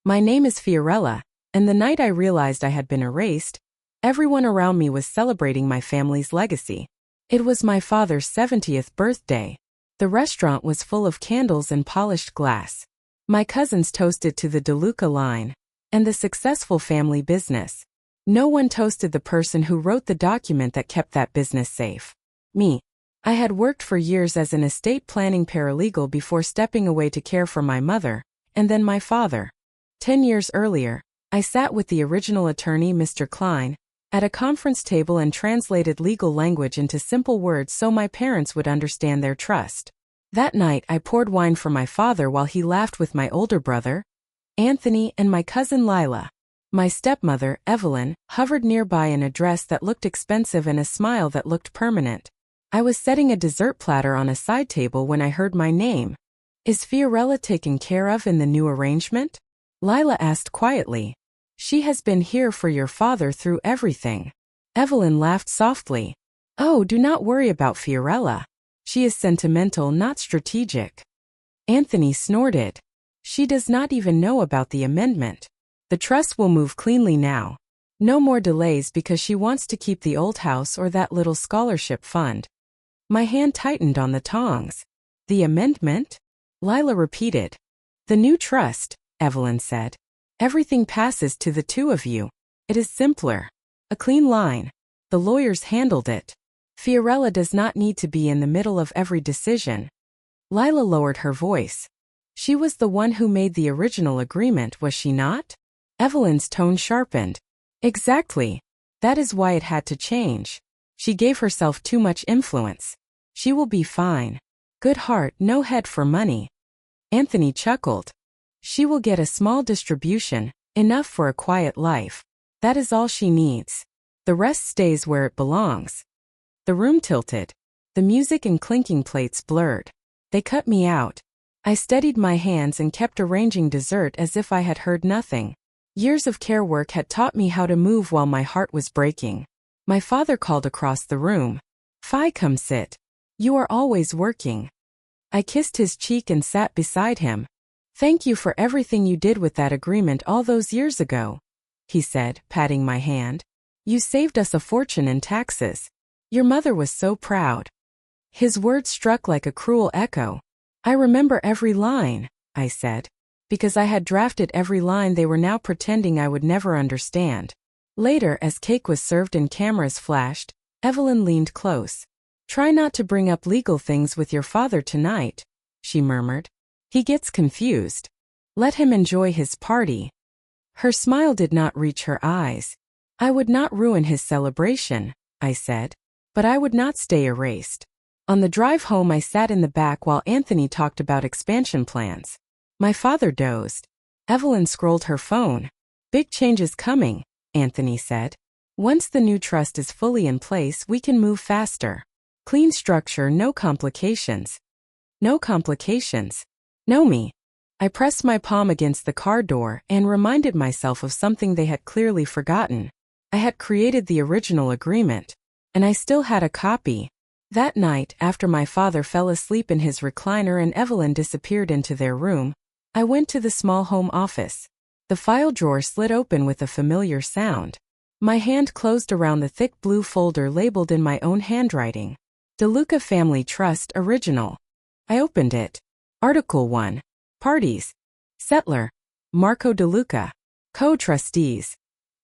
My name is Fiorella, and the night I realized I had been erased, everyone around me was celebrating my family's legacy. It was my father's 70th birthday. The restaurant was full of candles and polished glass. My cousins toasted to the DeLuca line and the successful family business. No one toasted the person who wrote the document that kept that business safe. Me. I had worked for years as an estate planning paralegal before stepping away to care for my mother, and then my father. 10 years earlier, I sat with the original attorney, Mr. Klein, at a conference table and translated legal language into simple words so my parents would understand their trust. That night I poured wine for my father while he laughed with my older brother, Anthony, and my cousin Lila. My stepmother, Evelyn, hovered nearby in a dress that looked expensive and a smile that looked permanent. I was setting a dessert platter on a side table when I heard my name. "Is Fiorella taken care of in the new arrangement?" Lila asked quietly. "She has been here for your father through everything." Evelyn laughed softly. "Oh, do not worry about Fiorella. She is sentimental, not strategic." Anthony snorted. "She does not even know about the amendment. The trust will move cleanly now. No more delays because she wants to keep the old house or that little scholarship fund." My hand tightened on the tongs. "The amendment?" Lila repeated. "The new trust," Evelyn said. "Everything passes to the two of you. It is simpler. A clean line. The lawyers handled it. Fiorella does not need to be in the middle of every decision." Lila lowered her voice. "She was the one who made the original agreement, was she not?" Evelyn's tone sharpened. "Exactly. That is why it had to change. She gave herself too much influence. She will be fine. Good heart, no head for money." Anthony chuckled. "She will get a small distribution, enough for a quiet life. That is all she needs. The rest stays where it belongs." The room tilted. The music and clinking plates blurred. They cut me out. I steadied my hands and kept arranging dessert as if I had heard nothing. Years of care work had taught me how to move while my heart was breaking. My father called across the room. "Fi, come sit. You are always working." I kissed his cheek and sat beside him. "Thank you for everything you did with that agreement all those years ago," he said, patting my hand. "You saved us a fortune in taxes. Your mother was so proud." His words struck like a cruel echo. "I remember every line," I said. Because I had drafted every line they were now pretending I would never understand. Later, as cake was served and cameras flashed, Evelyn leaned close. "Try not to bring up legal things with your father tonight," she murmured. "He gets confused. Let him enjoy his party." Her smile did not reach her eyes. "I would not ruin his celebration," I said. "But I would not stay erased." On the drive home I sat in the back while Anthony talked about expansion plans. My father dozed. Evelyn scrolled her phone. "Big changes coming," Anthony said. "Once the new trust is fully in place, we can move faster. Clean structure, no complications." "No complications." "No me." I pressed my palm against the car door and reminded myself of something they had clearly forgotten. I had created the original agreement, and I still had a copy. That night, after my father fell asleep in his recliner and Evelyn disappeared into their room, I went to the small home office. The file drawer slid open with a familiar sound. My hand closed around the thick blue folder labeled in my own handwriting. DeLuca Family Trust Original. I opened it. Article 1. Parties. Settler. Marco DeLuca. Co-trustees.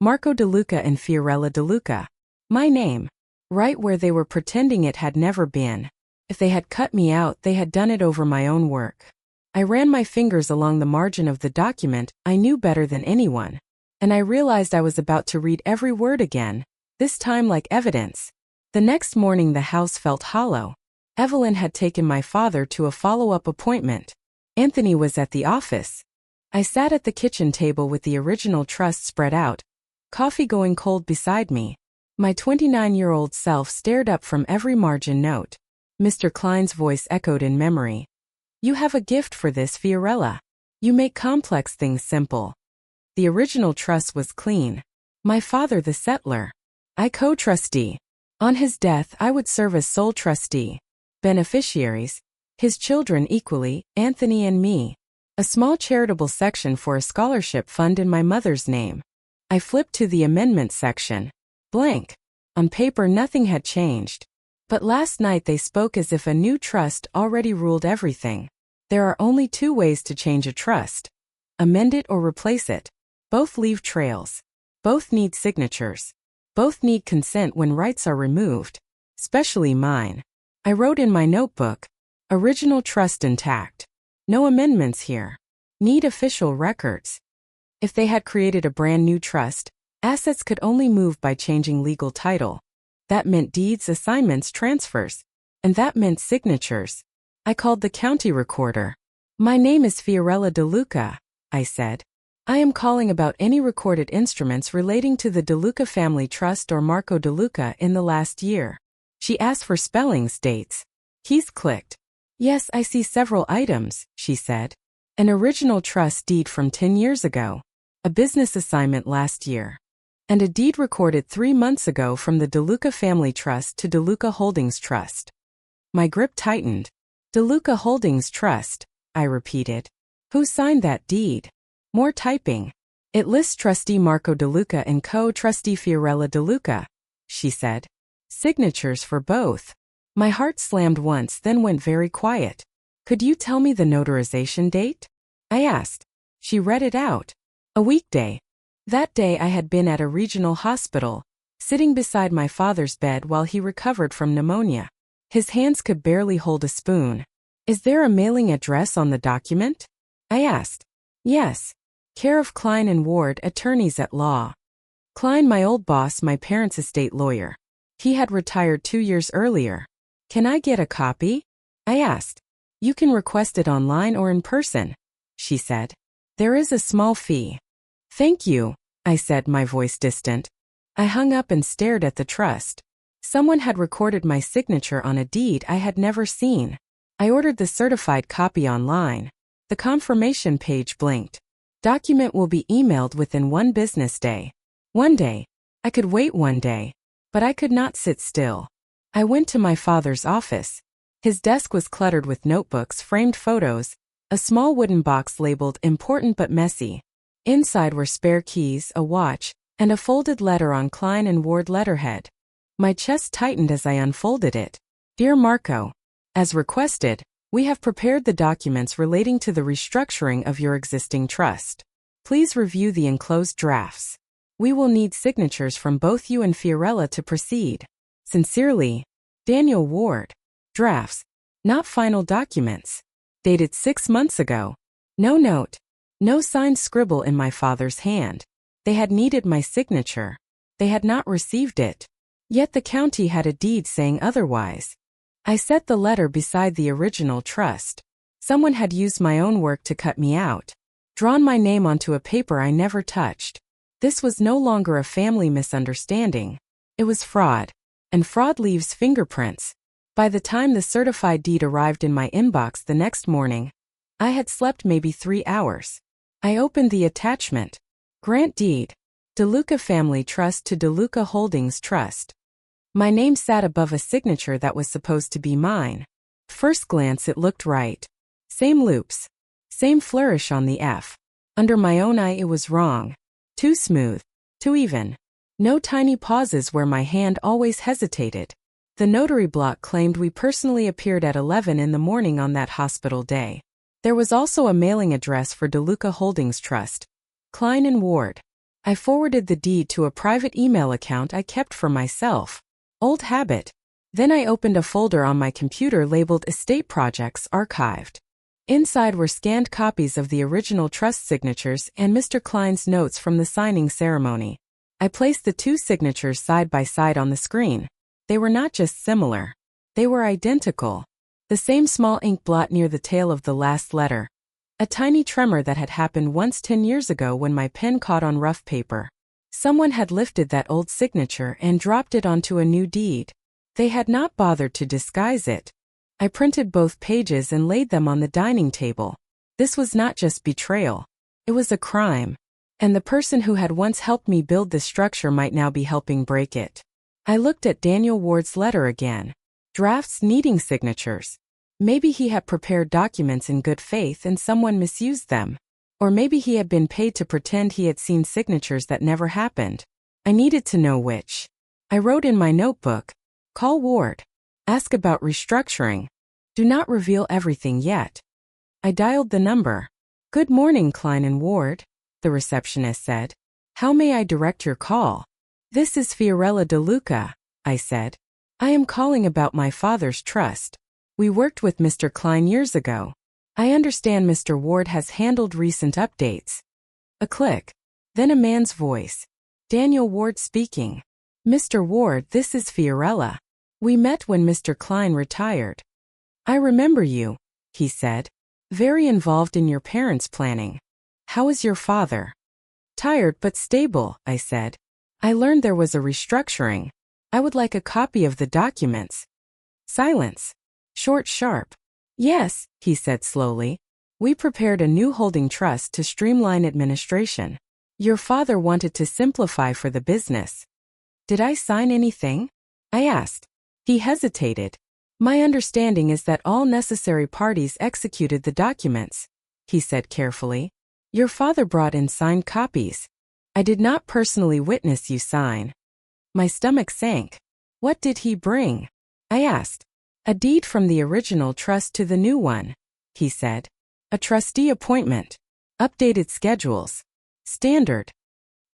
Marco DeLuca and Fiorella DeLuca. My name. Right where they were pretending it had never been. If they had cut me out, they had done it over my own work. I ran my fingers along the margin of the document I knew better than anyone, and I realized I was about to read every word again, this time like evidence. The next morning the house felt hollow. Evelyn had taken my father to a follow-up appointment. Anthony was at the office. I sat at the kitchen table with the original trust spread out, coffee going cold beside me. My 29-year-old self stared up from every margin note. Mr. Klein's voice echoed in memory. "You have a gift for this, Fiorella. You make complex things simple." The original trust was clean. My father the settler. I co-trustee. On his death I would serve as sole trustee. Beneficiaries. His children equally, Anthony and me. A small charitable section for a scholarship fund in my mother's name. I flipped to the amendment section. Blank. On paper nothing had changed. But last night they spoke as if a new trust already ruled everything. There are only two ways to change a trust. Amend it or replace it. Both leave trails. Both need signatures. Both need consent when rights are removed. Especially mine. I wrote in my notebook, original trust intact. No amendments here. Need official records. If they had created a brand new trust, assets could only move by changing legal title. That meant deeds, assignments, transfers. And that meant signatures. I called the county recorder. My name is Fiorella DeLuca, I said. I am calling about any recorded instruments relating to the DeLuca family trust or Marco DeLuca in the last year. She asked for spellings, dates. Keys clicked. Yes, I see several items, she said. An original trust deed from 10 years ago. A business assignment last year. And a deed recorded 3 months ago from the DeLuca Family Trust to DeLuca Holdings Trust. My grip tightened. DeLuca Holdings Trust, I repeated. Who signed that deed? More typing. It lists trustee Marco DeLuca and co-trustee Fiorella DeLuca, she said. Signatures for both. My heart slammed once, then went very quiet. Could you tell me the notarization date? I asked. She read it out. A weekday. That day I had been at a regional hospital, sitting beside my father's bed while he recovered from pneumonia. His hands could barely hold a spoon. Is there a mailing address on the document? I asked. Yes. Care of Klein and Ward, attorneys at law. Klein, my old boss, my parents' estate lawyer. He had retired 2 years earlier. Can I get a copy? I asked. You can request it online or in person, she said. There is a small fee. Thank you, I said, my voice distant. I hung up and stared at the trust. Someone had recorded my signature on a deed I had never seen. I ordered the certified copy online. The confirmation page blinked. Document will be emailed within 1 business day. 1 day. I could wait 1 day. But I could not sit still. I went to my father's office. His desk was cluttered with notebooks, framed photos, a small wooden box labeled important but messy. Inside were spare keys, a watch, and a folded letter on Klein and Ward letterhead. My chest tightened as I unfolded it. Dear Marco, as requested, we have prepared the documents relating to the restructuring of your existing trust. Please review the enclosed drafts. We will need signatures from both you and Fiorella to proceed. Sincerely, Daniel Ward. Drafts, not final documents. Dated 6 months ago. No note. No signed scribble in my father's hand. They had needed my signature. They had not received it. Yet the county had a deed saying otherwise. I set the letter beside the original trust. Someone had used my own work to cut me out. Drawn my name onto a paper I never touched. This was no longer a family misunderstanding. It was fraud. And fraud leaves fingerprints. By the time the certified deed arrived in my inbox the next morning, I had slept maybe 3 hours. I opened the attachment. Grant deed. DeLuca Family Trust to DeLuca Holdings Trust. My name sat above a signature that was supposed to be mine. First glance it looked right. Same loops. Same flourish on the F. Under my own eye it was wrong. Too smooth. Too even. No tiny pauses where my hand always hesitated. The notary block claimed we personally appeared at 11 in the morning on that hospital day. There was also a mailing address for DeLuca Holdings Trust. Klein and Ward. I forwarded the deed to a private email account I kept for myself. Old habit. Then I opened a folder on my computer labeled Estate Projects Archived. Inside were scanned copies of the original trust signatures and Mr. Klein's notes from the signing ceremony. I placed the 2 signatures side by side on the screen. They were not just similar. They were identical. The same small ink blot near the tail of the last letter. A tiny tremor that had happened once 10 years ago when my pen caught on rough paper. Someone had lifted that old signature and dropped it onto a new deed. They had not bothered to disguise it. I printed both pages and laid them on the dining table. This was not just betrayal. It was a crime. And the person who had once helped me build this structure might now be helping break it. I looked at Daniel Ward's letter again. Drafts needing signatures. Maybe he had prepared documents in good faith and someone misused them. Or maybe he had been paid to pretend he had seen signatures that never happened. I needed to know which. I wrote in my notebook, "Call Ward. Ask about restructuring. Do not reveal everything yet." I dialed the number. "Good morning, Klein and Ward," the receptionist said. "How may I direct your call?" "This is Fiorella DeLuca," I said. "I am calling about my father's trust. We worked with Mr. Klein years ago. I understand Mr. Ward has handled recent updates." A click. Then a man's voice. "Daniel Ward speaking. Mr. Ward, this is Fiorella. We met when Mr. Klein retired." "I remember you," he said. "Very involved in your parents' planning. How is your father?" "Tired but stable," I said. "I learned there was a restructuring. I would like a copy of the documents." Silence. Short, sharp. "Yes," he said slowly. "We prepared a new holding trust to streamline administration. Your father wanted to simplify for the business." "Did I sign anything?" I asked. He hesitated. "My understanding is that all necessary parties executed the documents," he said carefully. "Your father brought in signed copies. I did not personally witness you sign." My stomach sank. "What did he bring?" I asked. "A deed from the original trust to the new one," he said. "A trustee appointment. Updated schedules. Standard."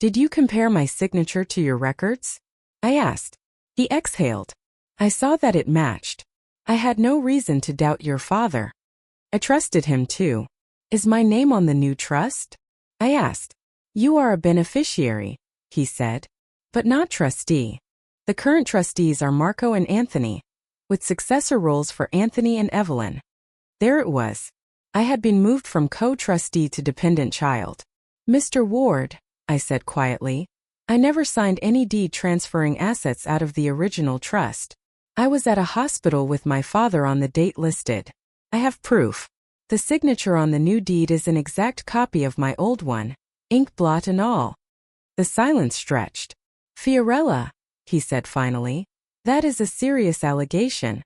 "Did you compare my signature to your records?" I asked. He exhaled. "I saw that it matched. I had no reason to doubt your father. I trusted him too. Is my name on the new trust?" I asked. "You are a beneficiary," he said, "but not trustee. The current trustees are Marco and Anthony, with successor roles for Anthony and Evelyn." There it was. I had been moved from co-trustee to dependent child. "Mr. Ward," I said quietly, "I never signed any deed transferring assets out of the original trust. I was at a hospital with my father on the date listed. I have proof. The signature on the new deed is an exact copy of my old one, ink blot and all." The silence stretched. "Fiorella," he said finally, "that is a serious allegation."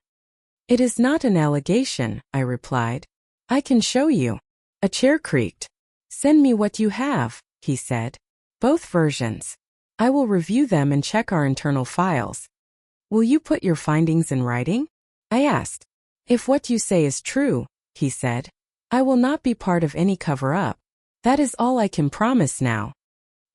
"It is not an allegation," I replied. "I can show you." A chair creaked. "Send me what you have," he said. "Both versions. I will review them and check our internal files." "Will you put your findings in writing?" I asked. "If what you say is true," he said, "I will not be part of any cover-up. That is all I can promise now."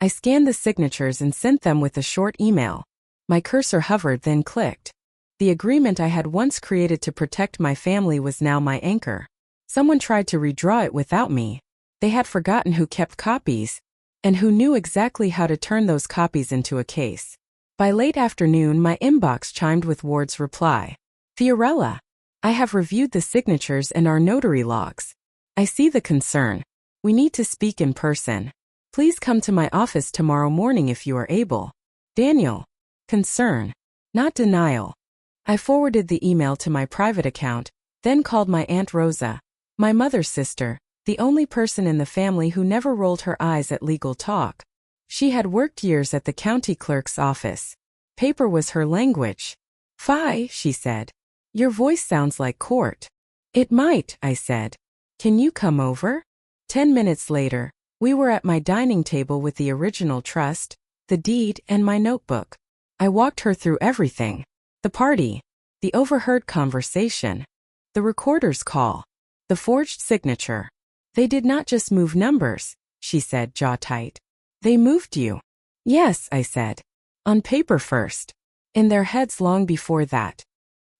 I scanned the signatures and sent them with a short email. My cursor hovered, then clicked. The agreement I had once created to protect my family was now my anchor. Someone tried to redraw it without me. They had forgotten who kept copies, and who knew exactly how to turn those copies into a case. By late afternoon, my inbox chimed with Ward's reply. "Fiorella, I have reviewed the signatures and our notary logs. I see the concern. We need to speak in person. Please come to my office tomorrow morning if you are able. Daniel." Concern, not denial. I forwarded the email to my private account, then called my Aunt Rosa, my mother's sister, the only person in the family who never rolled her eyes at legal talk. She had worked years at the county clerk's office. Paper was her language. "Fi," she said. "Your voice sounds like court." "It might," I said. "Can you come over?" 10 minutes later, we were at my dining table with the original trust, the deed, and my notebook. I walked her through everything. The party, the overheard conversation, the recorder's call, the forged signature. "They did not just move numbers," she said, jaw tight. "They moved you." "Yes," I said. "On paper first. In their heads long before that."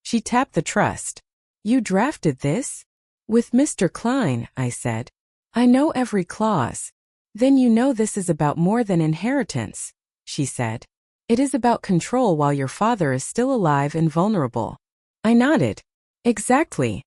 She tapped the trust. "You drafted this?" "With Mr. Klein," I said. "I know every clause." "Then you know this is about more than inheritance," she said. "It is about control while your father is still alive and vulnerable." I nodded. "Exactly.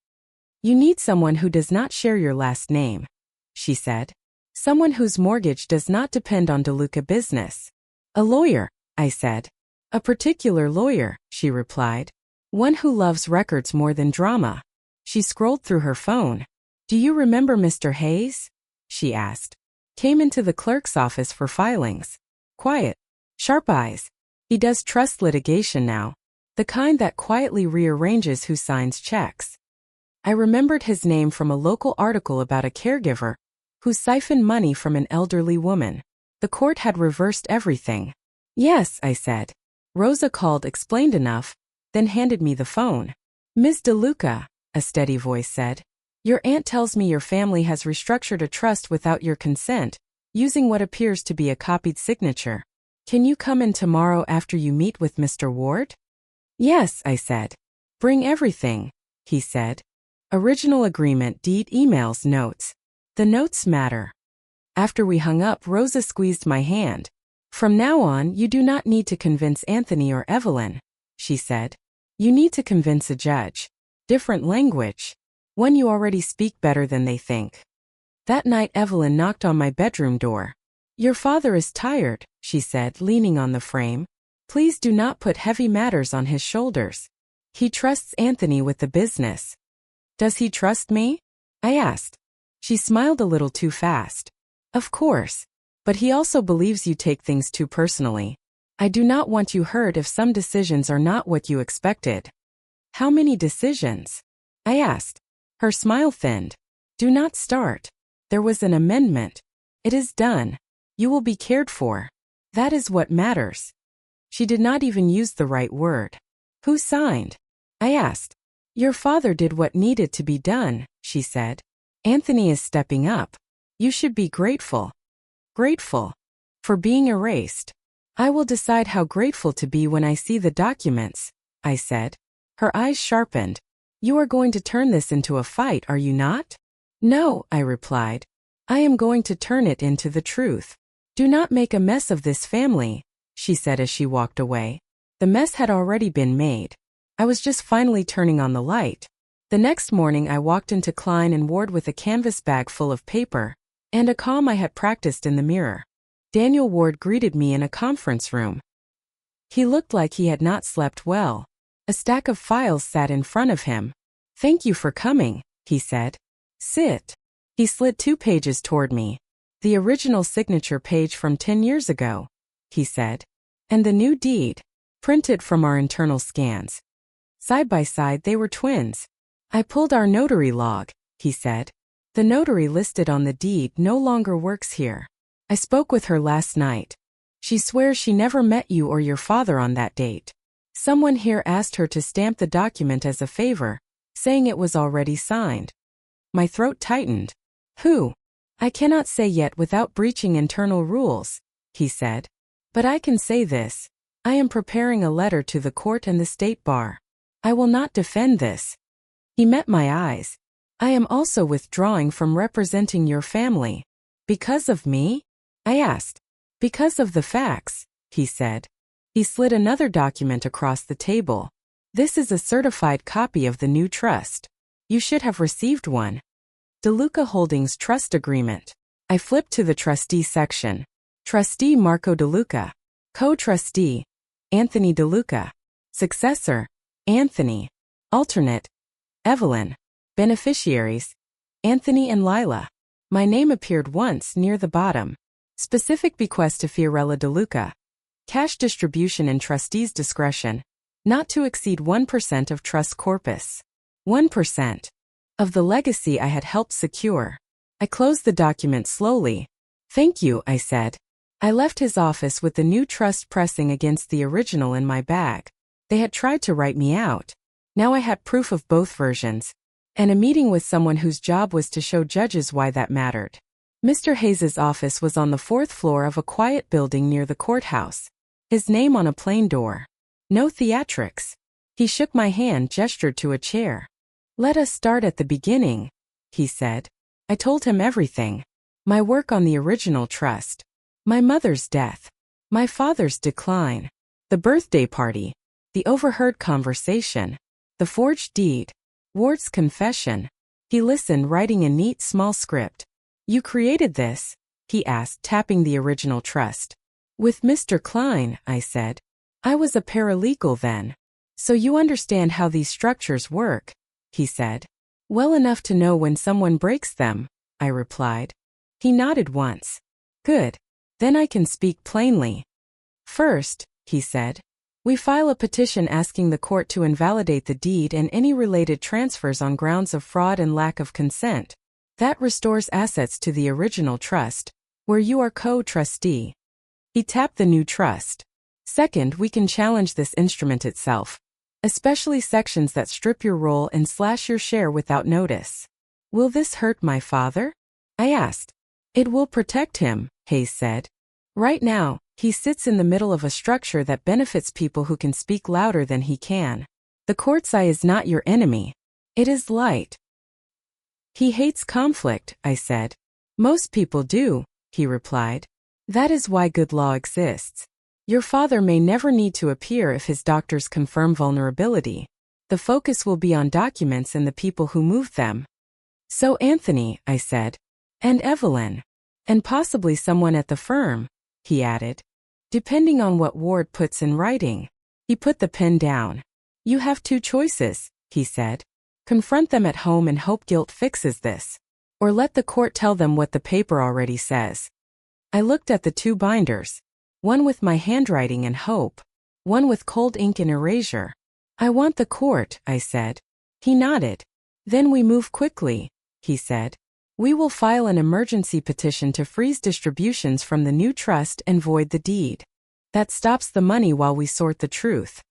You need someone who does not share your last name," she said. "Someone whose mortgage does not depend on DeLuca business." "A lawyer," I said. "A particular lawyer," she replied. "One who loves records more than drama." She scrolled through her phone. "Do you remember Mr. Hayes?" she asked. "Came into the clerk's office for filings. Quiet. Sharp eyes. He does trust litigation now. The kind that quietly rearranges who signs checks." I remembered his name from a local article about a caregiver who siphoned money from an elderly woman. The court had reversed everything. Yes, I said. Rosa called, explained enough, then handed me the phone. Ms. DeLuca, a steady voice said. Your aunt tells me your family has restructured a trust without your consent, using what appears to be a copied signature. Can you come in tomorrow after you meet with Mr. Ward? Yes, I said. Bring everything, he said. Original agreement, deed, emails, notes. The notes matter. After we hung up, Rosa squeezed my hand. From now on, you do not need to convince Anthony or Evelyn, she said. You need to convince a judge. Different language. One you already speak better than they think. That night Evelyn knocked on my bedroom door. Your father is tired, she said, leaning on the frame. Please do not put heavy matters on his shoulders. He trusts Anthony with the business. Does he trust me? I asked. She smiled a little too fast. Of course. But he also believes you take things too personally. I do not want you hurt if some decisions are not what you expected. How many decisions? I asked. Her smile thinned. Do not start. There was an amendment. It is done. You will be cared for. That is what matters. She did not even use the right word. Who signed? I asked. Your father did what needed to be done, she said. Anthony is stepping up. You should be grateful. Grateful. For being erased. I will decide how grateful to be when I see the documents, I said. Her eyes sharpened. You are going to turn this into a fight, are you not? No, I replied. I am going to turn it into the truth. Do not make a mess of this family, she said as she walked away. The mess had already been made. I was just finally turning on the light. The next morning I walked into Klein and Ward with a canvas bag full of paper and a calm I had practiced in the mirror. Daniel Ward greeted me in a conference room. He looked like he had not slept well. A stack of files sat in front of him. Thank you for coming, he said. Sit. He slid 2 pages toward me. The original signature page from 10 years ago, he said. And the new deed, printed from our internal scans. Side by side they were twins. I pulled our notary log, he said. The notary listed on the deed no longer works here. I spoke with her last night. She swears she never met you or your father on that date. Someone here asked her to stamp the document as a favor, saying it was already signed. My throat tightened. Who? I cannot say yet without breaching internal rules, he said. But I can say this. I am preparing a letter to the court and the state bar. I will not defend this. He met my eyes. I am also withdrawing from representing your family. Because of me? I asked. Because of the facts, he said. He slid another document across the table. This is a certified copy of the new trust. You should have received one. DeLuca Holdings Trust Agreement. I flipped to the trustee section. Trustee Marco DeLuca. Co-trustee, Anthony DeLuca. Successor, Anthony. Alternate, Evelyn. Beneficiaries, Anthony and Lila. My name appeared once near the bottom. Specific bequest to Fiorella DeLuca. Cash distribution in trustee's discretion. Not to exceed 1% of trust corpus. 1% of the legacy I had helped secure. I closed the document slowly. Thank you, I said. I left his office with the new trust pressing against the original in my bag. They had tried to write me out. Now I had proof of both versions. And a meeting with someone whose job was to show judges why that mattered. Mr. Hayes's office was on the 4th floor of a quiet building near the courthouse. His name on a plain door. No theatrics. He shook my hand, gestured to a chair. Let us start at the beginning, he said. I told him everything. My work on the original trust. My mother's death. My father's decline. The birthday party. The overheard conversation. The forged deed. Ward's confession. He listened, writing a neat small script. You created this? He asked, tapping the original trust. With Mr. Klein, I said. I was a paralegal then. So you understand how these structures work, he said. Well enough to know when someone breaks them, I replied. He nodded once. Good. Then I can speak plainly. First, he said, We file a petition asking the court to invalidate the deed and any related transfers on grounds of fraud and lack of consent. That restores assets to the original trust, where you are co-trustee. He tapped the new trust. Second, we can challenge this instrument itself, especially sections that strip your role and slash your share without notice. Will this hurt my father? I asked. It will protect him, Hayes said. Right now, he sits in the middle of a structure that benefits people who can speak louder than he can. The court's eye is not your enemy. It is light. He hates conflict, I said. Most people do, he replied. That is why good law exists. Your father may never need to appear if his doctors confirm vulnerability. The focus will be on documents and the people who moved them. So Anthony, I said. And Evelyn. And possibly someone at the firm, he added. Depending on what Ward puts in writing. He put the pen down. You have two choices, he said. Confront them at home and hope guilt fixes this. Or let the court tell them what the paper already says. I looked at the two binders. One with my handwriting and hope. One with cold ink and erasure. I want the court, I said. He nodded. Then we move quickly, he said. We will file an emergency petition to freeze distributions from the new trust and void the deed. That stops the money while we sort the truth.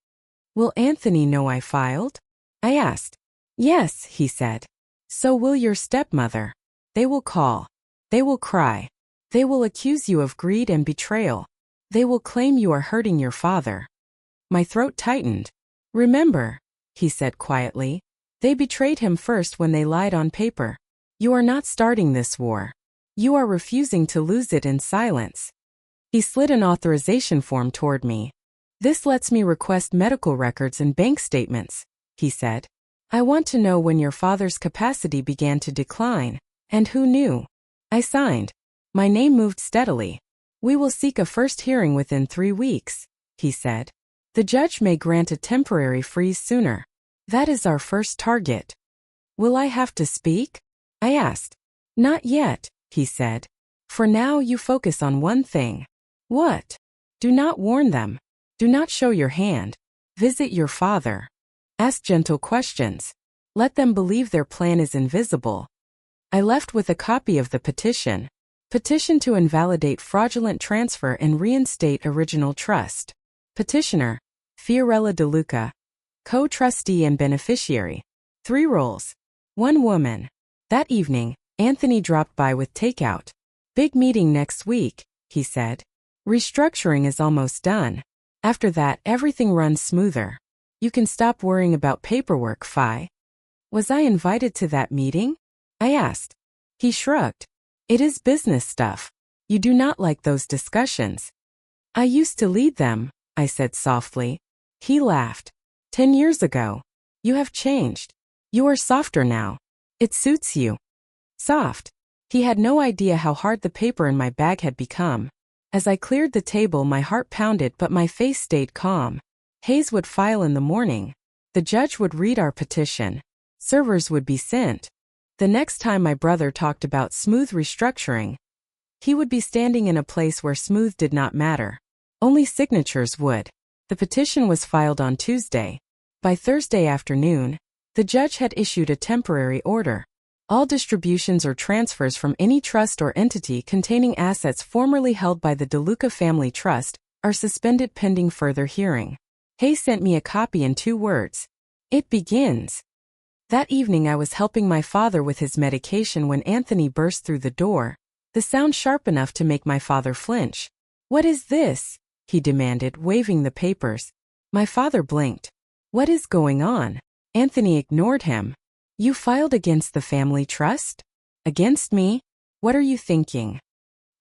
Will Anthony know I filed? I asked. Yes, he said. So will your stepmother. They will call. They will cry. They will accuse you of greed and betrayal. They will claim you are hurting your father. My throat tightened. Remember, he said quietly, they betrayed him first when they lied on paper. You are not starting this war. You are refusing to lose it in silence. He slid an authorization form toward me. This lets me request medical records and bank statements, he said. I want to know when your father's capacity began to decline, and who knew. I signed. My name moved steadily. We will seek a first hearing within 3 weeks, he said. The judge may grant a temporary freeze sooner. That is our first target. Will I have to speak? I asked. Not yet, he said. For now you focus on one thing. What? Do not warn them. Do not show your hand. Visit your father. Ask gentle questions. Let them believe their plan is invisible. I left with a copy of the petition. Petition to invalidate fraudulent transfer and reinstate original trust. Petitioner, Fiorella DeLuca. Co-trustee and beneficiary. 3 roles. 1 woman. That evening, Anthony dropped by with takeout. Big meeting next week, he said. Restructuring is almost done. After that, everything runs smoother. You can stop worrying about paperwork, Fi. Was I invited to that meeting? I asked. He shrugged. It is business stuff. You do not like those discussions. I used to lead them, I said softly. He laughed. 10 years ago. You have changed. You are softer now. It suits you. Soft. He had no idea how hard the paper in my bag had become. As I cleared the table, my heart pounded, but my face stayed calm. Hayes would file in the morning. The judge would read our petition. Servers would be sent. The next time my brother talked about smooth restructuring, he would be standing in a place where smooth did not matter. Only signatures would. The petition was filed on Tuesday. By Thursday afternoon, the judge had issued a temporary order. All distributions or transfers from any trust or entity containing assets formerly held by the DeLuca family trust are suspended pending further hearing. Hayes sent me a copy in 2 words. It begins. That evening I was helping my father with his medication when Anthony burst through the door, the sound sharp enough to make my father flinch. What is this? He demanded, waving the papers. My father blinked. What is going on? Anthony ignored him. You filed against the family trust? Against me? What are you thinking?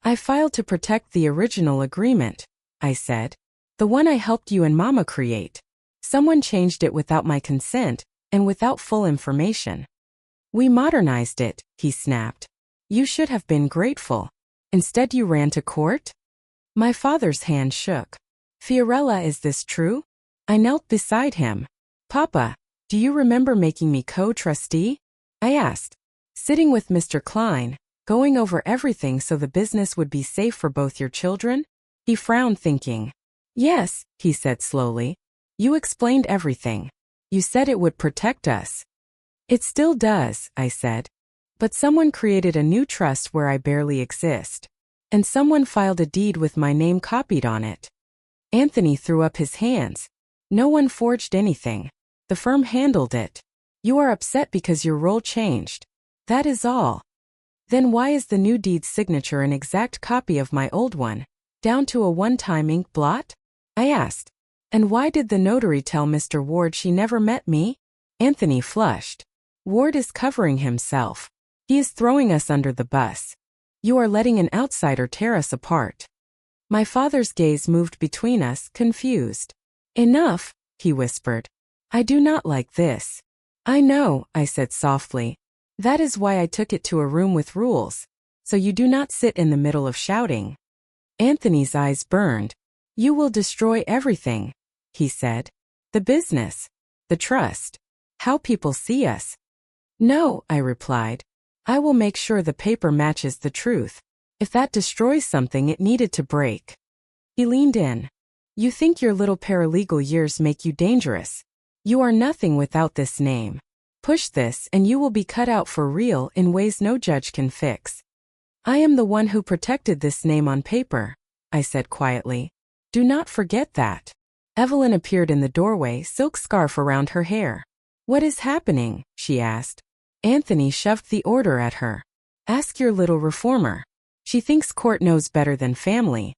I filed to protect the original agreement, I said. The one I helped you and Mama create. Someone changed it without my consent, and without full information. We modernized it, he snapped. You should have been grateful. Instead you ran to court? My father's hand shook. Fiorella, is this true? I knelt beside him. Papa, do you remember making me co-trustee? I asked. Sitting with Mr. Klein, going over everything so the business would be safe for both your children? He frowned, thinking. Yes, he said slowly. You explained everything. You said it would protect us. It still does, I said. But someone created a new trust where I barely exist. And someone filed a deed with my name copied on it. Anthony threw up his hands. No one forged anything. The firm handled it. You are upset because your role changed. That is all. Then why is the new deed's signature an exact copy of my old one, down to a one-time ink blot? I asked. And why did the notary tell Mr. Ward she never met me? Anthony flushed. Ward is covering himself. He is throwing us under the bus. You are letting an outsider tear us apart. My father's gaze moved between us, confused. Enough, he whispered. I do not like this. I know, I said softly. That is why I took it to a room with rules, so you do not sit in the middle of shouting. Anthony's eyes burned. You will destroy everything, he said. The business, the trust, how people see us. No, I replied. I will make sure the paper matches the truth. If that destroys something it needed to break. He leaned in. You think your little paralegal years make you dangerous. You are nothing without this name. Push this and you will be cut out for real in ways no judge can fix. I am the one who protected this name on paper, I said quietly. Do not forget that. Evelyn appeared in the doorway, silk scarf around her hair. What is happening? She asked. Anthony shoved the order at her. Ask your little reformer. She thinks court knows better than family.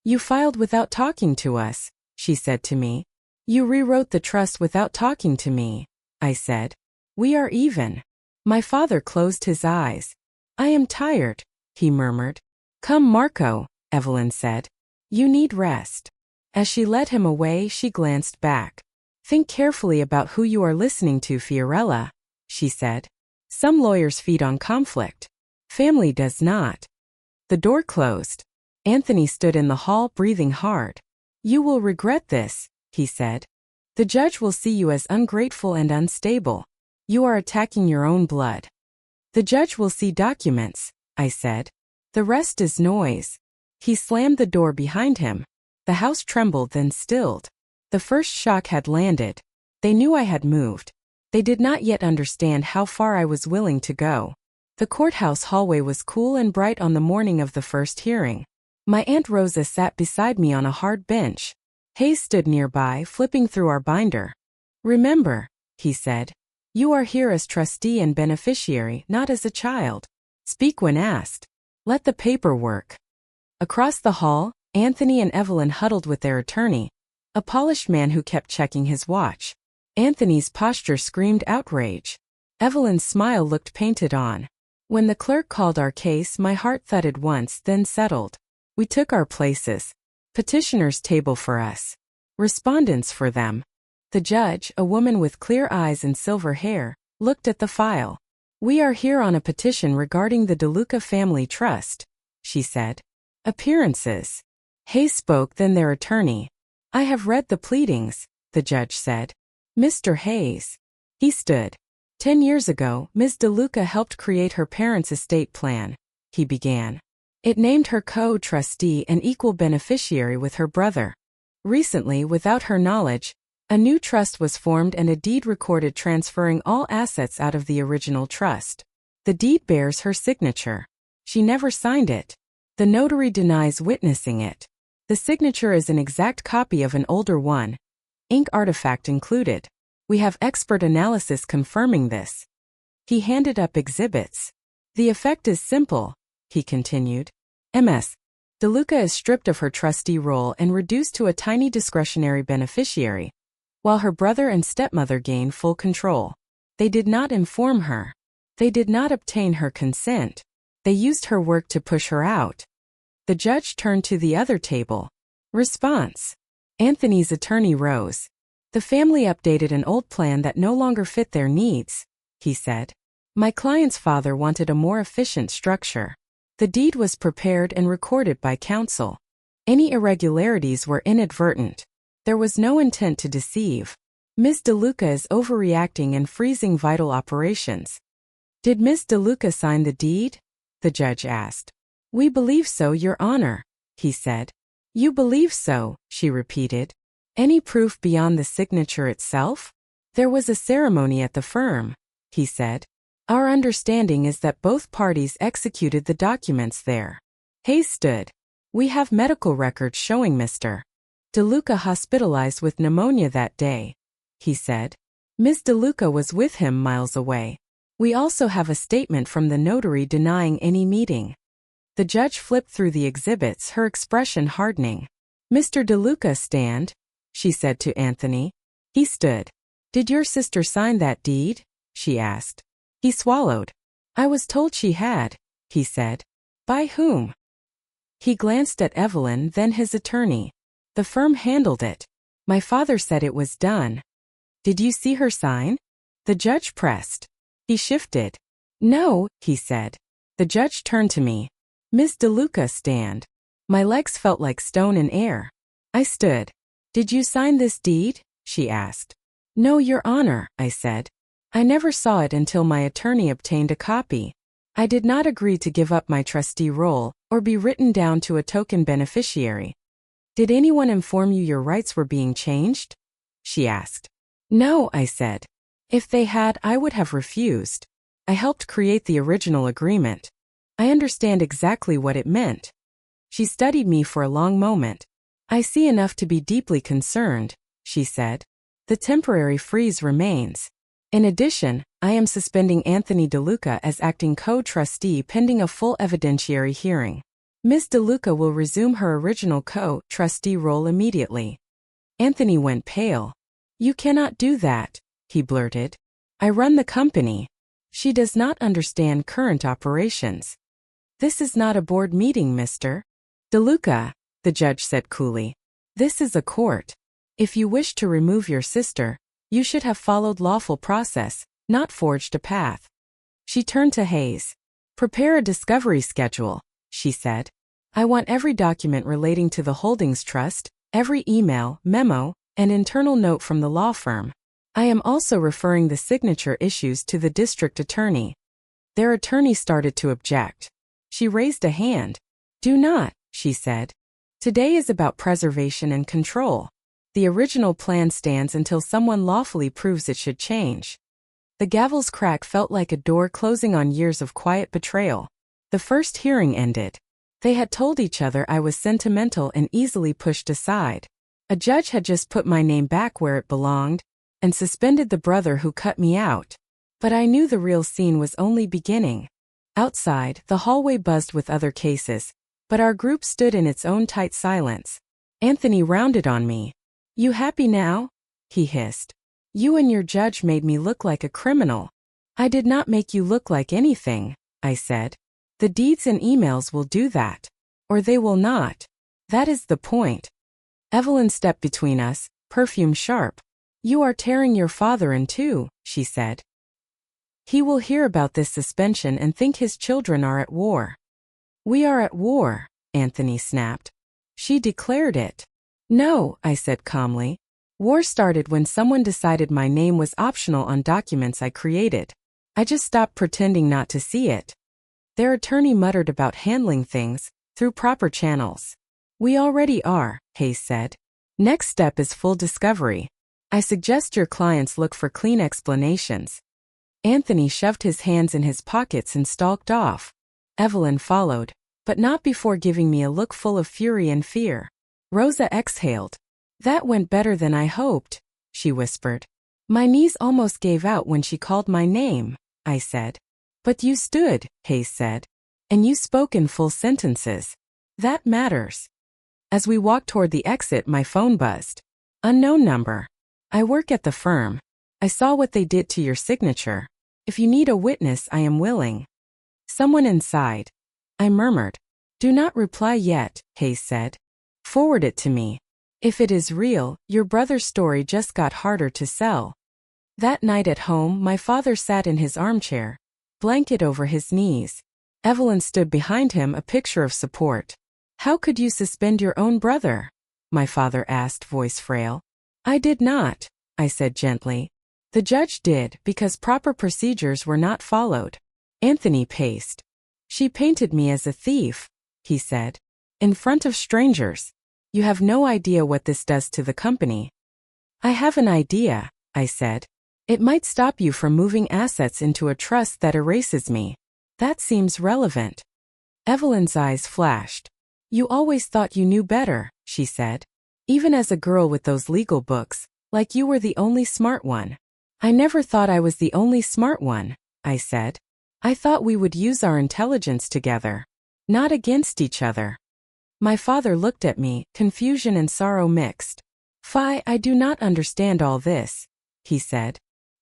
You filed without talking to us, she said to me. You rewrote the trust without talking to me, I said. We are even. My father closed his eyes. I am tired, he murmured. Come, Marco, Evelyn said. You need rest. As she led him away, she glanced back. Think carefully about who you are listening to, Fiorella, she said. Some lawyers feed on conflict. Family does not. The door closed. Anthony stood in the hall, breathing hard. You will regret this, he said. The judge will see you as ungrateful and unstable. You are attacking your own blood. The judge will see documents, I said. The rest is noise. He slammed the door behind him. The house trembled, then stilled. The first shock had landed. They knew I had moved. They did not yet understand how far I was willing to go. The courthouse hallway was cool and bright on the morning of the first hearing. My Aunt Rosa sat beside me on a hard bench. Hayes stood nearby, flipping through our binder. Remember, he said, you are here as trustee and beneficiary, not as a child. Speak when asked. Let the paper work. Across the hall, Anthony and Evelyn huddled with their attorney, a polished man who kept checking his watch. Anthony's posture screamed outrage. Evelyn's smile looked painted on. When the clerk called our case, my heart thudded once, then settled. We took our places. Petitioners' table for us. Respondents for them. The judge, a woman with clear eyes and silver hair, looked at the file. We are here on a petition regarding the DeLuca family trust, she said. Appearances. Hayes spoke, then their attorney. I have read the pleadings, the judge said. Mr. Hayes. He stood. 10 years ago, Ms. DeLuca helped create her parents' estate plan, he began. It named her co-trustee and equal beneficiary with her brother. Recently, without her knowledge, a new trust was formed and a deed recorded transferring all assets out of the original trust. The deed bears her signature. She never signed it. The notary denies witnessing it. The signature is an exact copy of an older one, ink artifact included. We have expert analysis confirming this. He handed up exhibits. The effect is simple, he continued. Ms. DeLuca is stripped of her trustee role and reduced to a tiny discretionary beneficiary, while her brother and stepmother gain full control. They did not inform her. They did not obtain her consent. They used her work to push her out. The judge turned to the other table. Response. Anthony's attorney rose. The family updated an old plan that no longer fit their needs, he said. My client's father wanted a more efficient structure. The deed was prepared and recorded by counsel. Any irregularities were inadvertent. There was no intent to deceive. Ms. DeLuca is overreacting and freezing vital operations. Did Ms. DeLuca sign the deed? The judge asked. We believe so, Your Honor, he said. You believe so, she repeated. Any proof beyond the signature itself? There was a ceremony at the firm, he said. Our understanding is that both parties executed the documents there. Hayes stood. We have medical records showing Mr. DeLuca hospitalized with pneumonia that day, he said. Ms. DeLuca was with him miles away. We also have a statement from the notary denying any meeting. The judge flipped through the exhibits, her expression hardening. Mr. DeLuca, stand, she said to Anthony. He stood. Did your sister sign that deed? She asked. He swallowed. I was told she had, he said. By whom? He glanced at Evelyn, then his attorney. The firm handled it. My father said it was done. Did you see her sign? The judge pressed. He shifted. No, he said. The judge turned to me. Ms. DeLuca, stand. My legs felt like stone in air. I stood. Did you sign this deed? She asked. No, Your Honor, I said. I never saw it until my attorney obtained a copy. I did not agree to give up my trustee role or be written down to a token beneficiary. Did anyone inform you your rights were being changed? She asked. No, I said. If they had, I would have refused. I helped create the original agreement. I understand exactly what it meant. She studied me for a long moment. I see enough to be deeply concerned, she said. The temporary freeze remains. In addition, I am suspending Anthony DeLuca as acting co-trustee pending a full evidentiary hearing. Ms. DeLuca will resume her original co-trustee role immediately. Anthony went pale. You cannot do that, he blurted. I run the company. She does not understand current operations. This is not a board meeting, Mr. DeLuca, the judge said coolly. This is a court. If you wish to remove your sister, you should have followed lawful process, not forged a path. She turned to Hayes. Prepare a discovery schedule, she said. I want every document relating to the holdings trust, every email, memo, and internal note from the law firm. I am also referring the signature issues to the district attorney. Their attorney started to object. She raised a hand. Do not, she said. Today is about preservation and control. The original plan stands until someone lawfully proves it should change. The gavel's crack felt like a door closing on years of quiet betrayal. The first hearing ended. They had told each other I was sentimental and easily pushed aside. A judge had just put my name back where it belonged and suspended the brother who cut me out. But I knew the real scene was only beginning. Outside, the hallway buzzed with other cases, but our group stood in its own tight silence. Anthony rounded on me. You happy now? He hissed. You and your judge made me look like a criminal. I did not make you look like anything, I said. The deeds and emails will do that. Or they will not. That is the point. Evelyn stepped between us, perfume sharp. You are tearing your father in two, she said. He will hear about this suspension and think his children are at war. We are at war, Anthony snapped. She declared it. No, I said calmly. War started when someone decided my name was optional on documents I created. I just stopped pretending not to see it. Their attorney muttered about handling things through proper channels. We already are, Hayes said. Next step is full discovery. I suggest your clients look for clean explanations. Anthony shoved his hands in his pockets and stalked off. Evelyn followed, but not before giving me a look full of fury and fear. Rosa exhaled. That went better than I hoped, she whispered. My knees almost gave out when she called my name, I said. But you stood, Hayes said. And you spoke in full sentences. That matters. As we walked toward the exit, my phone buzzed. Unknown number. I work at the firm. I saw what they did to your signature. If you need a witness, I am willing. Someone inside. I murmured. Do not reply yet, Hayes said. Forward it to me. If it is real, your brother's story just got harder to sell. That night at home, my father sat in his armchair, blanket over his knees. Evelyn stood behind him, a picture of support. How could you suspend your own brother? My father asked, voice frail. I did not, I said gently. The judge did, because proper procedures were not followed. Anthony paced. She painted me as a thief, he said. In front of strangers. You have no idea what this does to the company. I have an idea, I said. It might stop you from moving assets into a trust that erases me. That seems relevant. Evelyn's eyes flashed. You always thought you knew better, she said. Even as a girl with those legal books, like you were the only smart one. I never thought I was the only smart one, I said. I thought we would use our intelligence together, not against each other. My father looked at me, confusion and sorrow mixed. Fi, I do not understand all this, he said.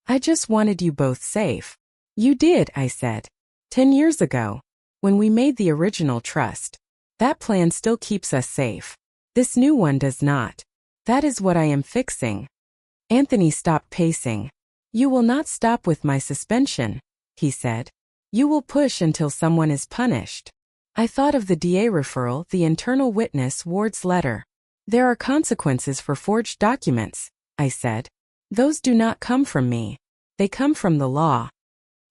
I just wanted you both safe. You did, I said. 10 years ago, when we made the original trust. That plan still keeps us safe. This new one does not. That is what I am fixing. Anthony stopped pacing. You will not stop with my suspension, he said. You will push until someone is punished. I thought of the DA referral, the internal witness Ward's letter. There are consequences for forged documents, I said. Those do not come from me. They come from the law.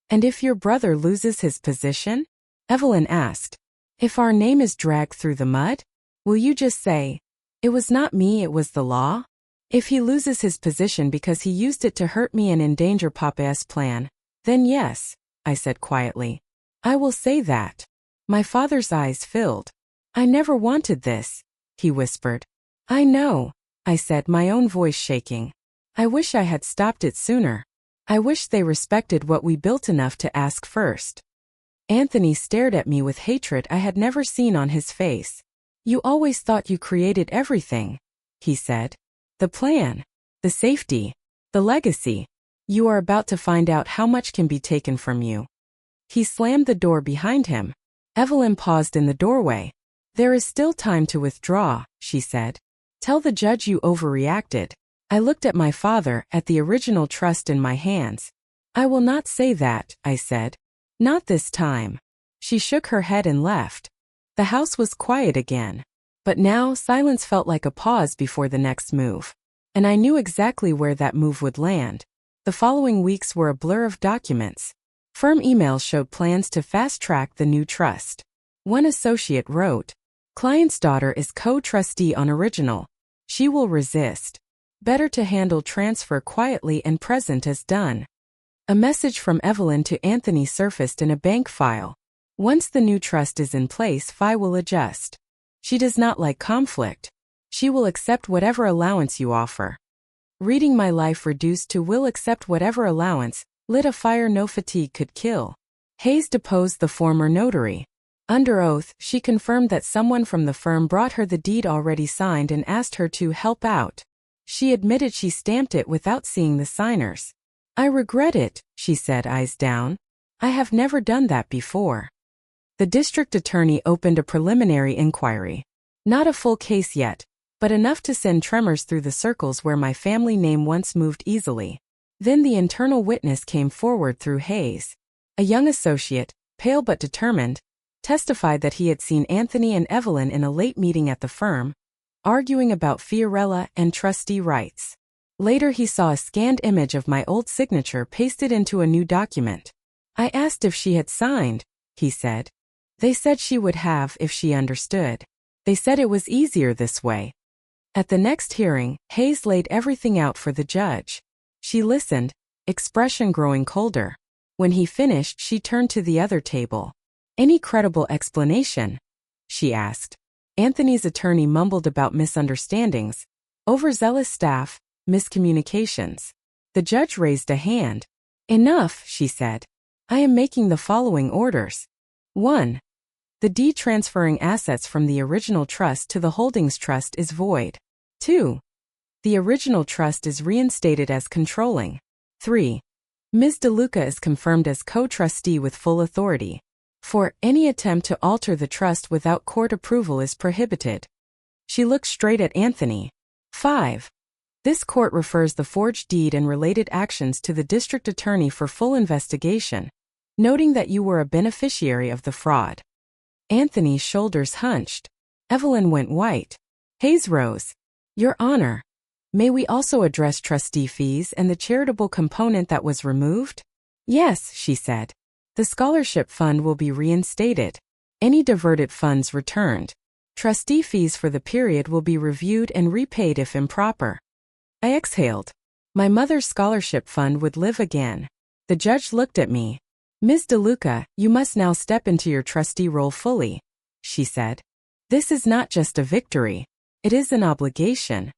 And if your brother loses his position? Evelyn asked. If our name is dragged through the mud? Will you just say, it was not me, it was the law? If he loses his position because he used it to hurt me and endanger Papa's plan, then yes, I said quietly. I will say that. My father's eyes filled. I never wanted this, he whispered. I know, I said, my own voice shaking. I wish I had stopped it sooner. I wish they respected what we built enough to ask first. Anthony stared at me with hatred I had never seen on his face. You always thought you created everything, he said. The plan, the safety, the legacy. You are about to find out how much can be taken from you. He slammed the door behind him. Evelyn paused in the doorway. There is still time to withdraw, she said. Tell the judge you overreacted. I looked at my father, at the original trust in my hands. I will not say that, I said. Not this time. She shook her head and left. The house was quiet again. But now silence felt like a pause before the next move. And I knew exactly where that move would land. The following weeks were a blur of documents. Firm emails showed plans to fast-track the new trust. One associate wrote, client's daughter is co-trustee on original. She will resist. Better to handle transfer quietly and present as done. A message from Evelyn to Anthony surfaced in a bank file. Once the new trust is in place, Fi will adjust. She does not like conflict. She will accept whatever allowance you offer. Reading my life reduced to will accept whatever allowance, lit a fire no fatigue could kill. Hayes deposed the former notary. Under oath, she confirmed that someone from the firm brought her the deed already signed and asked her to help out. She admitted she stamped it without seeing the signers. I regret it, she said, eyes down. I have never done that before. The district attorney opened a preliminary inquiry. Not a full case yet, but enough to send tremors through the circles where my family name once moved easily. Then the internal witness came forward through Hayes. A young associate, pale but determined, testified that he had seen Anthony and Evelyn in a late meeting at the firm, arguing about Fiorella and trustee rights. Later he saw a scanned image of my old signature pasted into a new document. I asked if she had signed, he said. They said she would have if she understood. They said it was easier this way. At the next hearing, Hayes laid everything out for the judge. She listened, expression growing colder. When he finished, she turned to the other table. Any credible explanation? She asked. Anthony's attorney mumbled about misunderstandings, overzealous staff, miscommunications. The judge raised a hand. Enough, she said. I am making the following orders. 1. The deed transferring assets from the original trust to the holdings trust is void. 2. The original trust is reinstated as controlling. 3. Ms. DeLuca is confirmed as co-trustee with full authority. 4. Any attempt to alter the trust without court approval is prohibited. She looked straight at Anthony. 5. This court refers the forged deed and related actions to the district attorney for full investigation, noting that you were a beneficiary of the fraud. Anthony's shoulders hunched. Evelyn went white. Hayes rose. Your Honor, may we also address trustee fees and the charitable component that was removed? Yes, she said. The scholarship fund will be reinstated. Any diverted funds returned. Trustee fees for the period will be reviewed and repaid if improper. I exhaled. My mother's scholarship fund would live again. The judge looked at me. Ms. DeLuca, you must now step into your trustee role fully, she said. This is not just a victory. It is an obligation.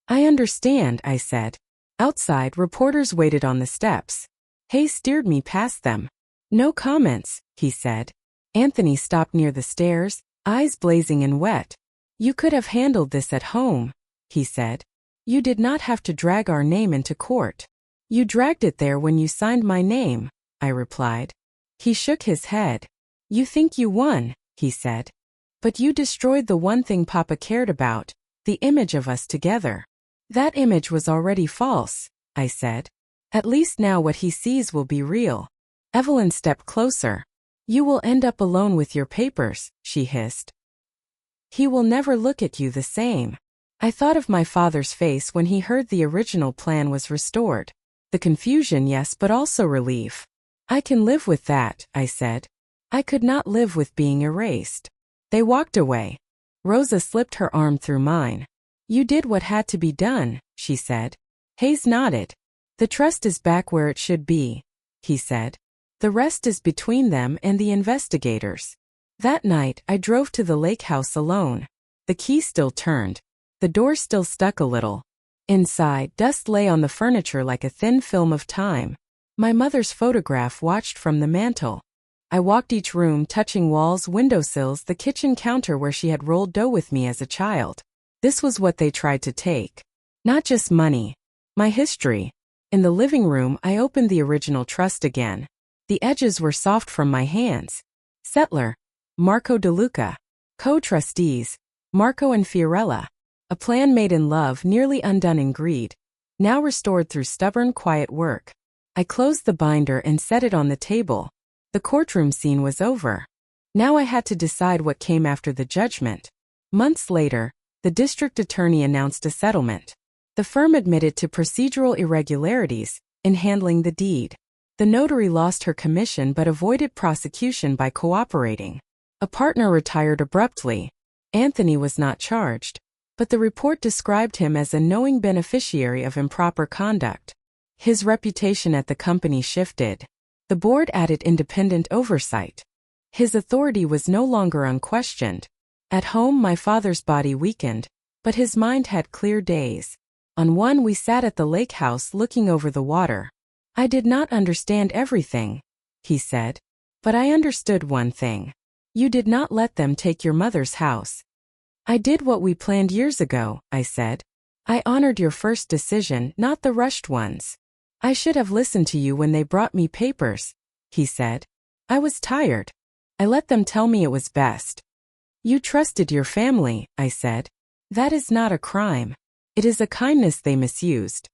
I understand, I said. Outside, reporters waited on the steps. Hayes steered me past them. No comments, he said. Anthony stopped near the stairs, eyes blazing and wet. You could have handled this at home, he said. You did not have to drag our name into court. You dragged it there when you signed my name, I replied. He shook his head. You think you won, he said. But you destroyed the one thing Papa cared about, the image of us together. That image was already false, I said. At least now what he sees will be real. Evelyn stepped closer. You will end up alone with your papers, she hissed. He will never look at you the same. I thought of my father's face when he heard the original plan was restored. The confusion, yes, but also relief. I can live with that, I said. I could not live with being erased. They walked away. Rosa slipped her arm through mine. You did what had to be done, she said. Hayes nodded. The trust is back where it should be, he said. The rest is between them and the investigators. That night, I drove to the lake house alone. The key still turned. The door still stuck a little. Inside, dust lay on the furniture like a thin film of time. My mother's photograph watched from the mantel. I walked each room, touching walls, windowsills, the kitchen counter where she had rolled dough with me as a child. This was what they tried to take. Not just money. My history. In the living room, I opened the original trust again. The edges were soft from my hands. Settler. Marco DeLuca. Co-trustees. Marco and Fiorella. A plan made in love, nearly undone in greed. Now restored through stubborn, quiet work. I closed the binder and set it on the table. The courtroom scene was over. Now I had to decide what came after the judgment. Months later, the district attorney announced a settlement. The firm admitted to procedural irregularities in handling the deed. The notary lost her commission but avoided prosecution by cooperating. A partner retired abruptly. Anthony was not charged, but the report described him as a knowing beneficiary of improper conduct. His reputation at the company shifted. The board added independent oversight. His authority was no longer unquestioned. At home, my father's body weakened, but his mind had clear days. On one, we sat at the lake house looking over the water. I did not understand everything, he said, but I understood one thing. You did not let them take your mother's house. I did what we planned years ago, I said. I honored your first decision, not the rushed ones. I should have listened to you when they brought me papers, he said. I was tired. I let them tell me it was best. You trusted your family, I said. That is not a crime. It is a kindness they misused.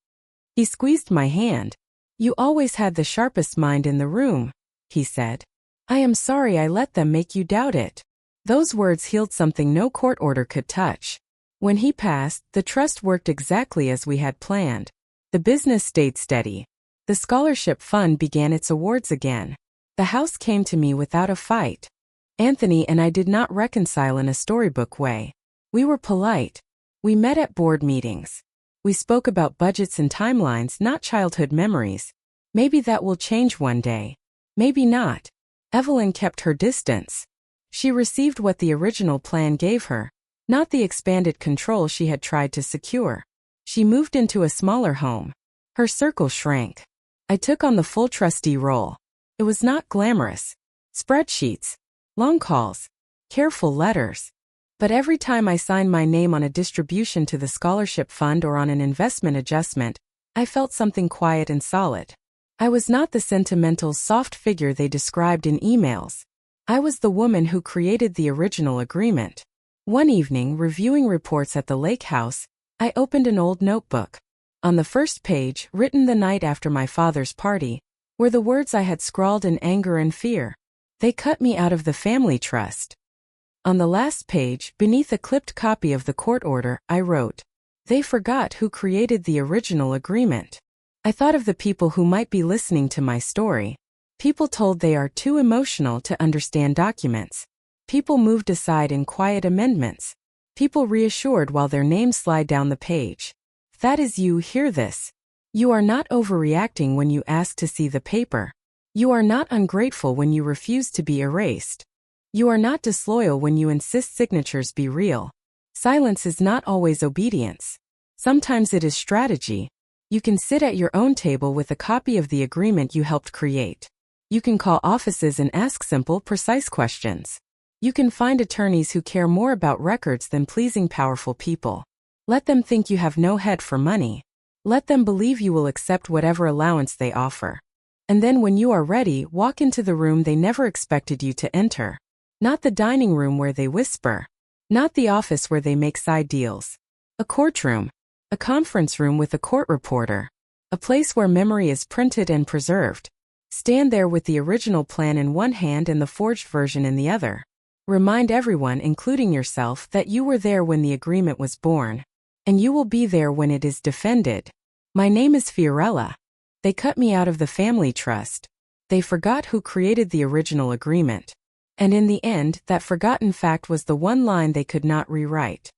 He squeezed my hand. You always had the sharpest mind in the room, he said. I am sorry I let them make you doubt it. Those words healed something no court order could touch. When he passed, the trust worked exactly as we had planned. The business stayed steady. The scholarship fund began its awards again. The house came to me without a fight. Anthony and I did not reconcile in a storybook way. We were polite. We met at board meetings. We spoke about budgets and timelines, not childhood memories. Maybe that will change one day. Maybe not. Evelyn kept her distance. She received what the original plan gave her, not the expanded control she had tried to secure. She moved into a smaller home. Her circle shrank. I took on the full trustee role. It was not glamorous. Spreadsheets, long calls, careful letters. But every time I signed my name on a distribution to the scholarship fund or on an investment adjustment, I felt something quiet and solid. I was not the sentimental, soft figure they described in emails. I was the woman who created the original agreement. One evening, reviewing reports at the lake house, I opened an old notebook. On the first page, written the night after my father's party, were the words I had scrawled in anger and fear. They cut me out of the family trust. On the last page, beneath a clipped copy of the court order, I wrote, "They forgot who created the original agreement." I thought of the people who might be listening to my story. People told they are too emotional to understand documents. People moved aside in quiet amendments. People reassured while their names slide down the page. If that is you, hear this. You are not overreacting when you ask to see the paper. You are not ungrateful when you refuse to be erased. You are not disloyal when you insist signatures be real. Silence is not always obedience. Sometimes it is strategy. You can sit at your own table with a copy of the agreement you helped create. You can call offices and ask simple, precise questions. You can find attorneys who care more about records than pleasing powerful people. Let them think you have no head for money. Let them believe you will accept whatever allowance they offer. And then when you are ready, walk into the room they never expected you to enter. Not the dining room where they whisper. Not the office where they make side deals. A courtroom. A conference room with a court reporter. A place where memory is printed and preserved. Stand there with the original plan in one hand and the forged version in the other. Remind everyone, including yourself, that you were there when the agreement was born. And you will be there when it is defended. My name is Fiorella. They cut me out of the family trust. They forgot who created the original agreement. And in the end, that forgotten fact was the one line they could not rewrite.